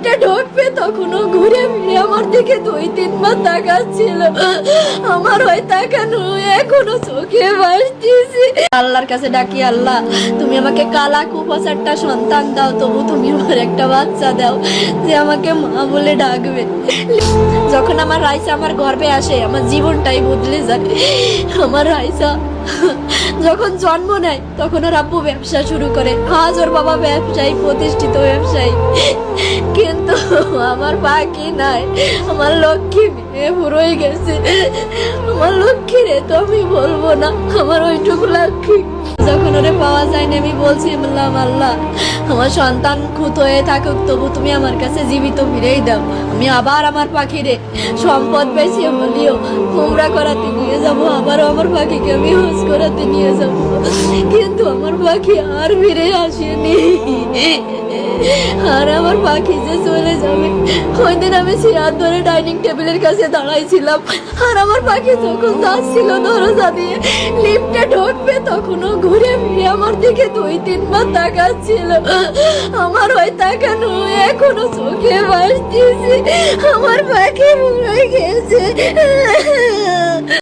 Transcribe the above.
লিফটে ঢুকবে তখনও ঘুরে ফিরে আমার দিকে 2-3 বার তাকাচ্ছিল। আমার ওই তাকানো এখনো চোখে ভাসতেছে। আল্লাহর কাছে ডাকি, আল্লাহ তুমি আমাকে কালা কুপাচারটা সন্তান দাও, তবু তুমি আমার একটা বাচ্চা দাও যে আমাকে মা বলে ডাকবে। যখন আমার রাইসা আমার গর্ভে আসে আমার জীবনটাই বদলে যায়। আমার রাইসা যখন জন্ম নেয় তখন ওর আব্বু ব্যবসা শুরু করে। আজ ওর বাবা ব্যবসায়ী, প্রতিষ্ঠিত ব্যবসায়ী, কিন্তু আমার পাখি নাই। আমার লক্ষ্মী মেয়ে বুড়োই গেছে। আমার লক্ষ্মী রে তো আমি বলবো না, আমার ওইটুকু লক্ষ্মী। যখন ওরে পাওয়া যায়নি আমি বলছি, বললাম আল্লাহ আমার সন্তান খুঁত হয়ে থাকুক, তবু তুমি আমার কাছে জীবিত ফিরেই দাও। আমি আবার আমার পাখিরে সম্পদ বেশি বলিও উমরা করাতে নিয়ে যাবো, আবারও আমার পাখিকে আমি হজ করাতে নিয়ে যাবো। কিন্তু আমার পাখি আর ফিরে আসেনি। আর আমার পাখি যে চলে যাবে, ওই দিন আমি চেয়ার ধরে ডাইনিং টেবিলের কাছে দাঁড়াইছিলাম, আর আমার পাখি যখন যাচ্ছিল দরজা দিয়ে লিফটে ঢুকবে তখনও ঘুরে ফিরে আমার দিকে 2-3 বার তাকাচ্ছিল। আমার ওই তাকানো এখনো চোখে ভাসতেছে। আমার পাখি মরে গেছে।